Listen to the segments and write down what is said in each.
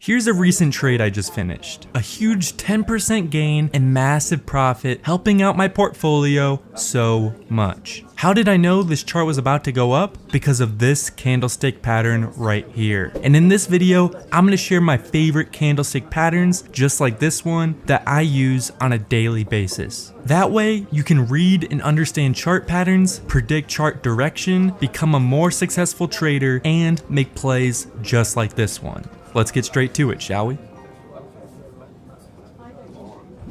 Here's a recent trade I just finished. A huge 10% gain and massive profit, helping out my portfolio so much. How did I know this chart was about to go up? Because of this candlestick pattern right here. And in this video, I'm going to share my favorite candlestick patterns, just like this one, that I use on a daily basis. That way, you can read and understand chart patterns, predict chart direction, become a more successful trader, and make plays just like this one. Let's get straight to it, shall we?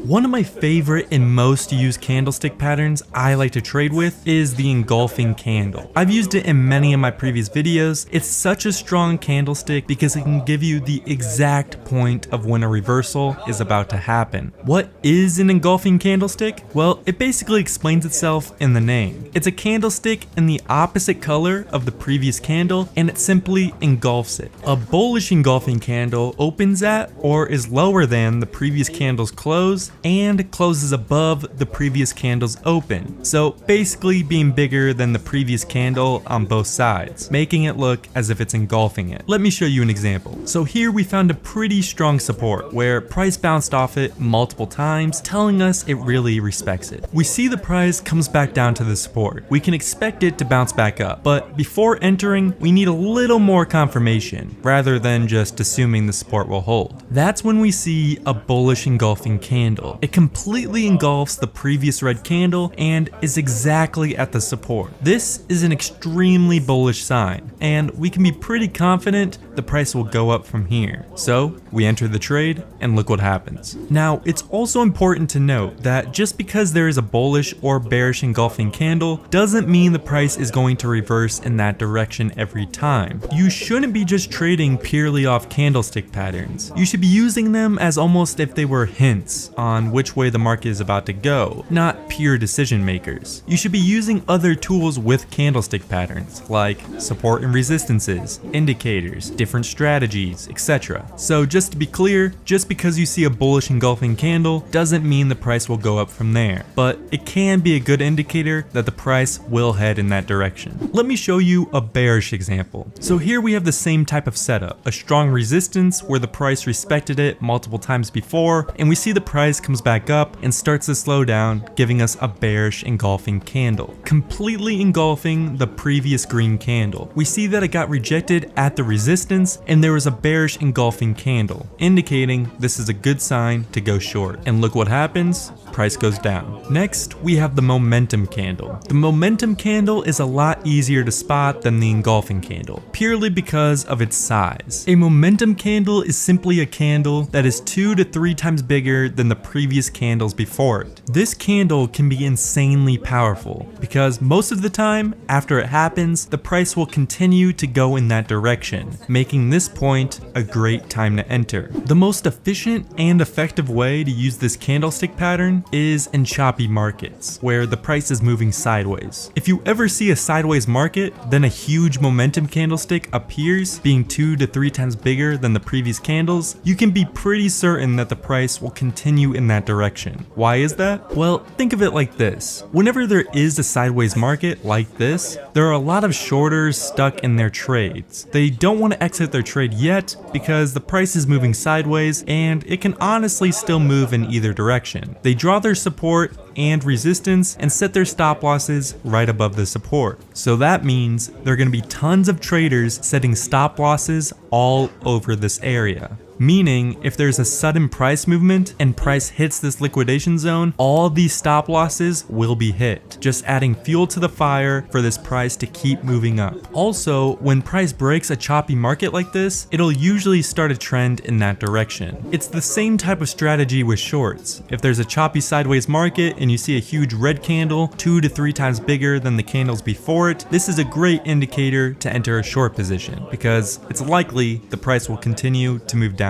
One of my favorite and most used candlestick patterns I like to trade with is the engulfing candle. I've used it in many of my previous videos. It's such a strong candlestick because it can give you the exact point of when a reversal is about to happen. What is an engulfing candlestick? Well, it basically explains itself in the name. It's a candlestick in the opposite color of the previous candle, and it simply engulfs it. A bullish engulfing candle opens at or is lower than the previous candle's close and closes above the previous candle's open. So basically being bigger than the previous candle on both sides, making it look as if it's engulfing it. Let me show you an example. So here we found a pretty strong support where price bounced off it multiple times, telling us it really respects it. We see the price comes back down to the support. We can expect it to bounce back up, but before entering, we need a little more confirmation rather than just assuming the support will hold. That's when we see a bullish engulfing candle. It completely engulfs the previous red candle and is exactly at the support. This is an extremely bullish sign, and we can be pretty confident the price will go up from here. So we enter the trade and look what happens. Now, it's also important to note that just because there is a bullish or bearish engulfing candle doesn't mean the price is going to reverse in that direction every time. You shouldn't be just trading purely off candlestick patterns. You should be using them as almost if they were hints on which way the market is about to go, not pure decision makers. You should be using other tools with candlestick patterns, like support and resistances, indicators, different strategies, etc. So just to be clear, just because you see a bullish engulfing candle doesn't mean the price will go up from there, but it can be a good indicator that the price will head in that direction. Let me show you a bearish example. So here we have the same type of setup, a strong resistance where the price respected it multiple times before, and we see the price comes back up and starts to slow down, giving us a bearish engulfing candle, completely engulfing the previous green candle. We see that it got rejected at the resistance and there was a bearish engulfing candle, indicating this is a good sign to go short. And look what happens. Price goes down. Next, we have the momentum candle. The momentum candle is a lot easier to spot than the engulfing candle, purely because of its size. A momentum candle is simply a candle that is 2 to 3 times bigger than the previous candles before it. This candle can be insanely powerful because most of the time, after it happens, the price will continue to go in that direction, making this point a great time to enter. The most efficient and effective way to use this candlestick pattern is in choppy markets, where the price is moving sideways. If you ever see a sideways market, then a huge momentum candlestick appears, being 2 to 3 times bigger than the previous candles, you can be pretty certain that the price will continue in that direction. Why is that? Well, think of it like this. Whenever there is a sideways market like this, there are a lot of shorters stuck in their trades. They don't want to exit their trade yet because the price is moving sideways and it can honestly still move in either direction. They draw their support and resistance and set their stop losses right above the support. So that means there are going to be tons of traders setting stop losses all over this area. Meaning, if there's a sudden price movement and price hits this liquidation zone, all these stop losses will be hit, just adding fuel to the fire for this price to keep moving up. Also, when price breaks a choppy market like this, it'll usually start a trend in that direction. It's the same type of strategy with shorts. If there's a choppy sideways market and you see a huge red candle 2 to 3 times bigger than the candles before it, this is a great indicator to enter a short position because it's likely the price will continue to move downwards.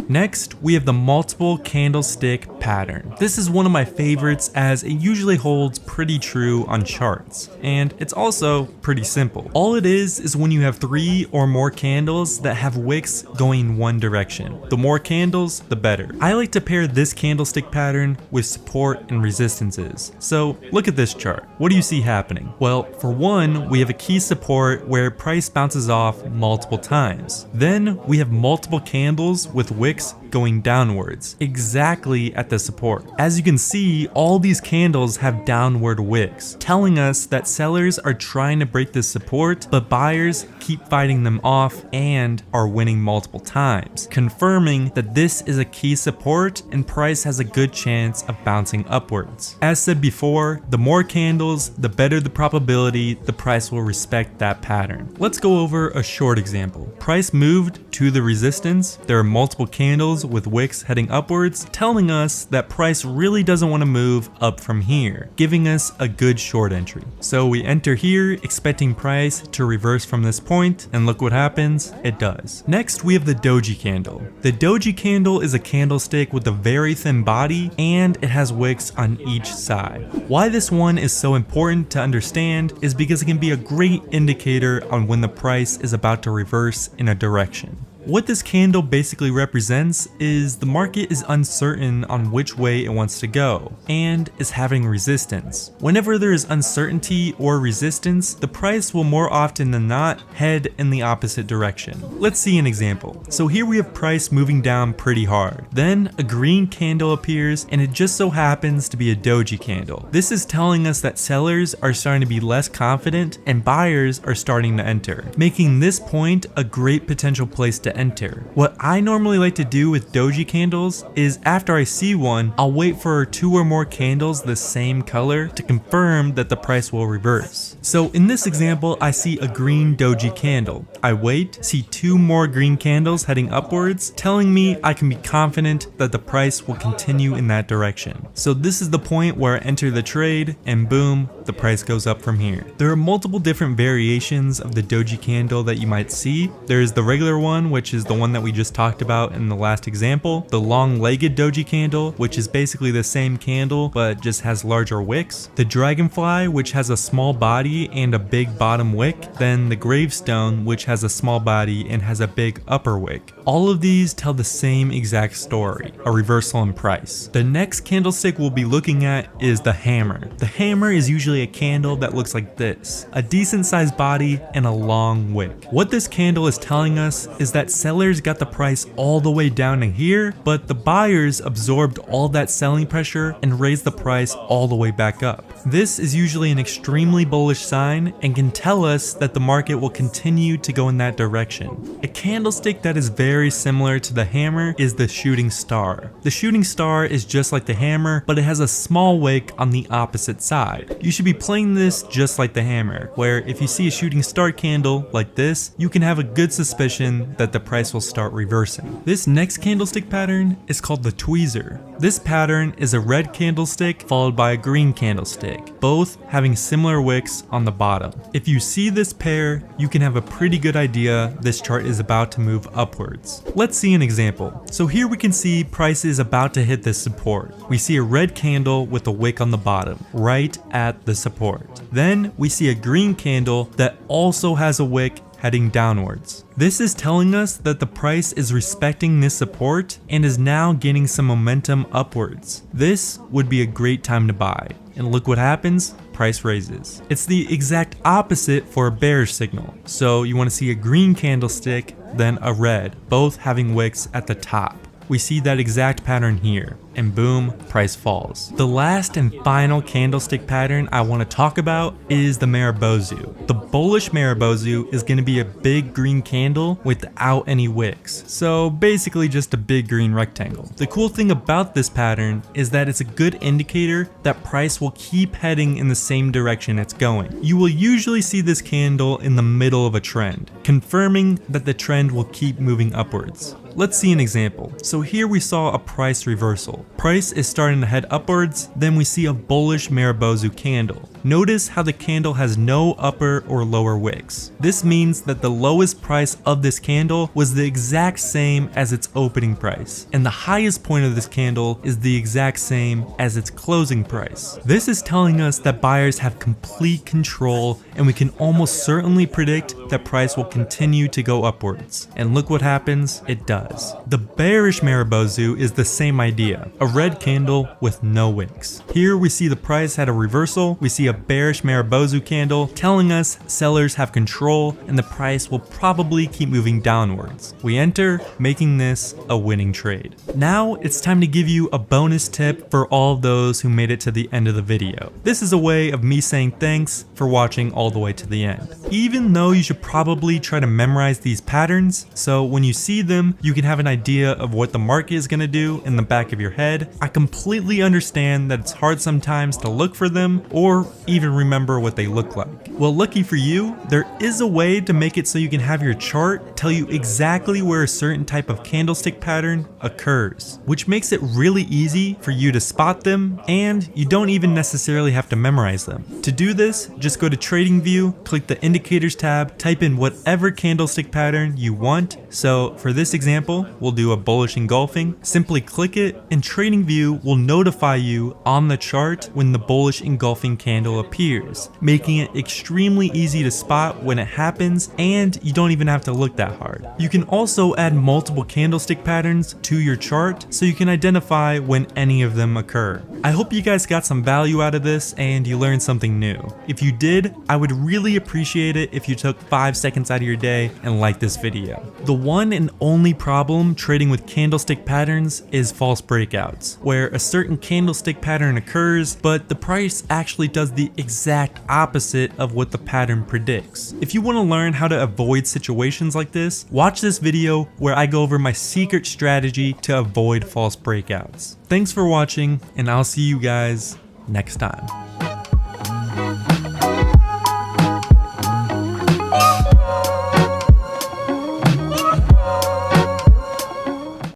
Next, we have the multiple candlestick pattern. This is one of my favorites as it usually holds pretty true on charts, and it's also pretty simple. All it is when you have 3 or more candles that have wicks going one direction. The more candles, the better. I like to pair this candlestick pattern with support and resistances. So look at this chart. What do you see happening? Well, for one, we have a key support where price bounces off multiple times. Then we have multiple candles candles with wicks going downwards, exactly at the support. As you can see, all these candles have downward wicks, telling us that sellers are trying to break this support, but buyers keep fighting them off and are winning multiple times, confirming that this is a key support and price has a good chance of bouncing upwards. As said before, the more candles, the better the probability the price will respect that pattern. Let's go over a short example. Price moved to the resistance. There are multiple candles with wicks heading upwards, telling us that price really doesn't want to move up from here, giving us a good short entry. So we enter here expecting price to reverse from this point, and look what happens, it does. Next we have the Doji candle. The Doji candle is a candlestick with a very thin body and it has wicks on each side. Why this one is so important to understand is because it can be a great indicator on when the price is about to reverse in a direction. What this candle basically represents is the market is uncertain on which way it wants to go and is having resistance. Whenever there is uncertainty or resistance, the price will more often than not head in the opposite direction. Let's see an example. So here we have price moving down pretty hard. Then a green candle appears and it just so happens to be a Doji candle. This is telling us that sellers are starting to be less confident and buyers are starting to enter, making this point a great potential place to enter. What I normally like to do with Doji candles is after I see one, I'll wait for 2 or more candles the same color to confirm that the price will reverse. So in this example, I see a green Doji candle. I wait, see 2 more green candles heading upwards, telling me I can be confident that the price will continue in that direction. So this is the point where I enter the trade and boom, the price goes up from here. There are multiple different variations of the Doji candle that you might see. There's the regular one, which is the one that we just talked about in the last example. The long-legged Doji candle, which is basically the same candle but just has larger wicks. The dragonfly, which has a small body and a big bottom wick. Then the gravestone, which has a small body and has a big upper wick. All of these tell the same exact story, a reversal in price. The next candlestick we'll be looking at is the hammer. The hammer is usually a candle that looks like this, a decent sized body and a long wick. What this candle is telling us is that sellers got the price all the way down to here, but the buyers absorbed all that selling pressure and raised the price all the way back up. This is usually an extremely bullish sign and can tell us that the market will continue to go in that direction. A candlestick that is very similar to the hammer is the shooting star. The shooting star is just like the hammer, but it has a small wick on the opposite side. You should be playing this just like the hammer, where if you see a shooting star candle like this, you can have a good suspicion that the price will start reversing. This next candlestick pattern is called the Tweezer. This pattern is a red candlestick followed by a green candlestick, both having similar wicks on the bottom. If you see this pair, you can have a pretty good idea this chart is about to move upwards. Let's see an example. So here we can see price is about to hit this support. We see a red candle with a wick on the bottom, right at the support. Then we see a green candle that also has a wick heading downwards. This is telling us that the price is respecting this support and is now gaining some momentum upwards. This would be a great time to buy. And look what happens, price raises. It's the exact opposite for a bearish signal. So you want to see a green candlestick, then a red, both having wicks at the top. We see that exact pattern here, and boom, price falls. The last and final candlestick pattern I want to talk about is the Marubozu. The bullish Marubozu is going to be a big green candle without any wicks, so basically just a big green rectangle. The cool thing about this pattern is that it's a good indicator that price will keep heading in the same direction it's going. You will usually see this candle in the middle of a trend, confirming that the trend will keep moving upwards. Let's see an example. So here we saw a price reversal. Price is starting to head upwards, then we see a bullish Marubozu candle. Notice how the candle has no upper or lower wicks. This means that the lowest price of this candle was the exact same as its opening price, and the highest point of this candle is the exact same as its closing price. This is telling us that buyers have complete control, and we can almost certainly predict that price will continue to go upwards. And look what happens, it does. does. The bearish Marubozu is the same idea, a red candle with no wicks. Here we see the price had a reversal, we see a bearish Marubozu candle telling us sellers have control and the price will probably keep moving downwards. We enter, making this a winning trade. Now it's time to give you a bonus tip for all those who made it to the end of the video. This is a way of me saying thanks for watching all the way to the end. Even though you should probably try to memorize these patterns, so when you see them, you can have an idea of what the market is going to do in the back of your head, I completely understand that it's hard sometimes to look for them or even remember what they look like. Well, lucky for you, there is a way to make it so you can have your chart tell you exactly where a certain type of candlestick pattern occurs, which makes it really easy for you to spot them, and you don't even necessarily have to memorize them. To do this, just go to Trading View, click the Indicators tab, type in whatever candlestick pattern you want. So for this example, we'll do a bullish engulfing. Simply click it and Trading View will notify you on the chart when the bullish engulfing candle appears, making it extremely easy to spot when it happens, and you don't even have to look that hard. You can also add multiple candlestick patterns to your chart so you can identify when any of them occur. I hope you guys got some value out of this and you learned something new. If you did, I would really appreciate it if you took 5 seconds out of your day and liked this video. The one and only problem trading with candlestick patterns is false breakouts, where a certain candlestick pattern occurs, but the price actually does the exact opposite of what the pattern predicts. If you want to learn how to avoid situations like this, watch this video where I go over my secret strategy to avoid false breakouts. Thanks for watching, and I'll see you guys next time.